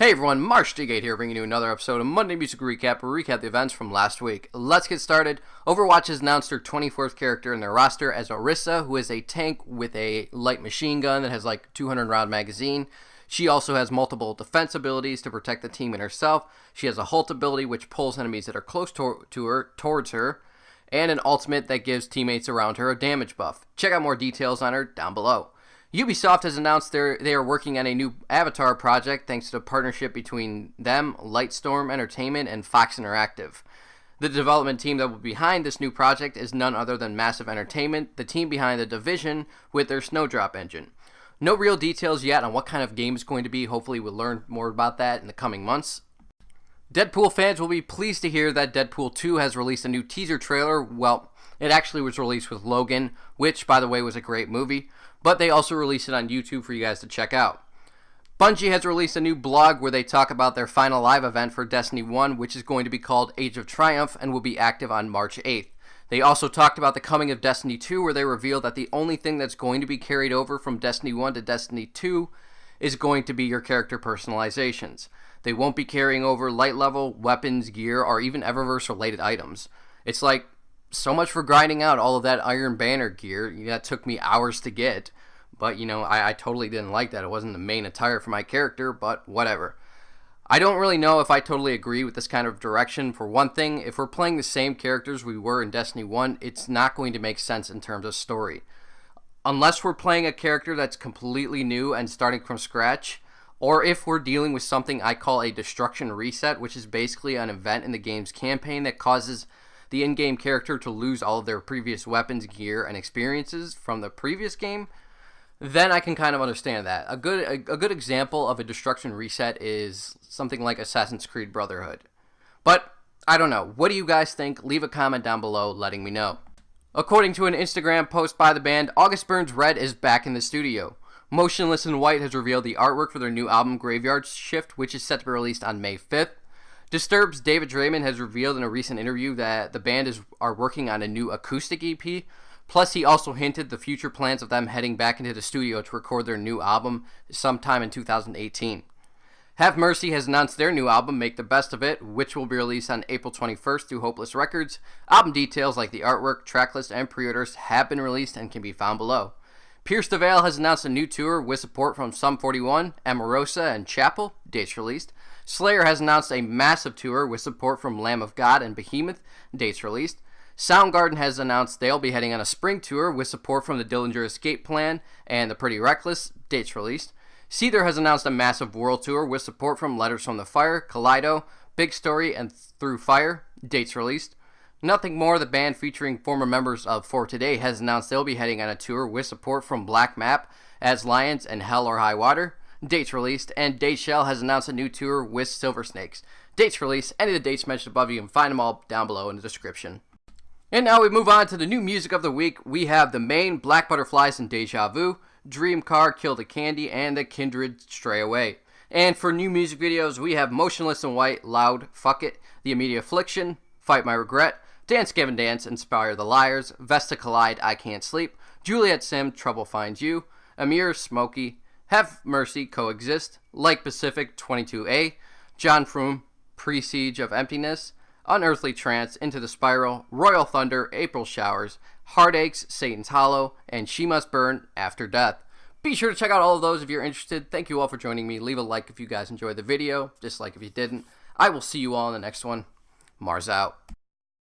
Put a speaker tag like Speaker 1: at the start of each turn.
Speaker 1: Hey everyone, Marsh Gate here, bringing you another episode of Monday Music Recap, where we recap the events from last week. Let's get started. Overwatch has announced their 24th character in their roster as Orisa, who is a tank with a light machine gun that has like 200 round magazine. She also has multiple defense abilities to protect the team and herself. She has a Halt ability which pulls enemies that are close to her towards her, and an ultimate that gives teammates around her a damage buff. Check out more details on her down below. Ubisoft has announced they are working on a new Avatar project thanks to the partnership between them, Lightstorm Entertainment, and Fox Interactive. The development team that will be behind this new project is none other than Massive Entertainment, the team behind The Division with their Snowdrop engine. No real details yet on what kind of game it's going to be. Hopefully we'll learn more about that in the coming months. Deadpool fans will be pleased to hear that Deadpool 2 has released a new teaser trailer. Well, it actually was released with Logan, which, by the way, was a great movie, but they also released it on YouTube for you guys to check out. Bungie has released a new blog where they talk about their final live event for Destiny 1, which is going to be called Age of Triumph and will be active on March 8th. They also talked about the coming of Destiny 2, where they revealed that the only thing that's going to be carried over from Destiny 1 to Destiny 2 is going to be your character personalizations. They won't be carrying over light level, weapons, gear, or even Eververse related items. It's like, so much for grinding out all of that Iron Banner gear. That took me hours to get. But, I totally didn't like that. It wasn't the main attire for my character, but whatever. I don't really know if I totally agree with this kind of direction. For one thing, if we're playing the same characters we were in Destiny 1, it's not going to make sense in terms of story. Unless we're playing a character that's completely new and starting from scratch, or if we're dealing with something I call a destruction reset, which is basically an event in the game's campaign that causes the in-game character to lose all of their previous weapons, gear, and experiences from the previous game, then I can kind of understand that. A good example of a destruction reset is something like Assassin's Creed Brotherhood. But, I don't know. What do you guys think? Leave a comment down below letting me know. According to an Instagram post by the band, August Burns Red is back in the studio. Motionless in White has revealed the artwork for their new album Graveyard Shift, which is set to be released on May 5th. Disturbed's David Draymond has revealed in a recent interview that the band are working on a new acoustic EP. Plus, he also hinted the future plans of them heading back into the studio to record their new album sometime in 2018. Have Mercy has announced their new album, Make the Best of It, which will be released on April 21st through Hopeless Records. Album details like the artwork, tracklist, and pre-orders have been released and can be found below. Pierce the Veil has announced a new tour with support from Sum 41, Amorosa, and Chapel, dates released. Slayer has announced a massive tour with support from Lamb of God and Behemoth, dates released. Soundgarden has announced they'll be heading on a spring tour with support from the Dillinger Escape Plan and the Pretty Reckless, dates released. Seether has announced a massive world tour with support from Letters from the Fire, Kaleido, Big Story, and Through Fire, dates released. Nothing More, the band featuring former members of For Today, has announced they'll be heading on a tour with support from Black Map, As Lions, and Hell or High Water, dates released. And Dayshell has announced a new tour with Silver Snakes, dates released. Any of the dates mentioned above, you can find them all down below in the description. And now we move on to the new music of the week. We have the Maine, Black Butterflies, and Deja Vu, Dreamcar, Kill the Candy, and the Kindred, Stray Away. And for new music videos, we have Motionless in White, Loud, Fuck It, The Amity Affliction, Fight My Regret, Dance Gavin Dance, Inspire the Liars, Vesta Collide, I Can't Sleep, Juliet Sim, Trouble Finds You, Amir, Smokey, Have Mercy, Coexist, Like Pacific, 22A, John Froome, Pre-Siege of Emptiness, Unearthly Trance, Into the Spiral, Royal Thunder, April Showers, Heartaches, Satan's Hollow, and She Must Burn, After Death. Be sure to check out all of those if you're interested. Thank you all for joining me. Leave a like if you guys enjoyed the video, dislike if you didn't. I will see you all in the next one. Mars out.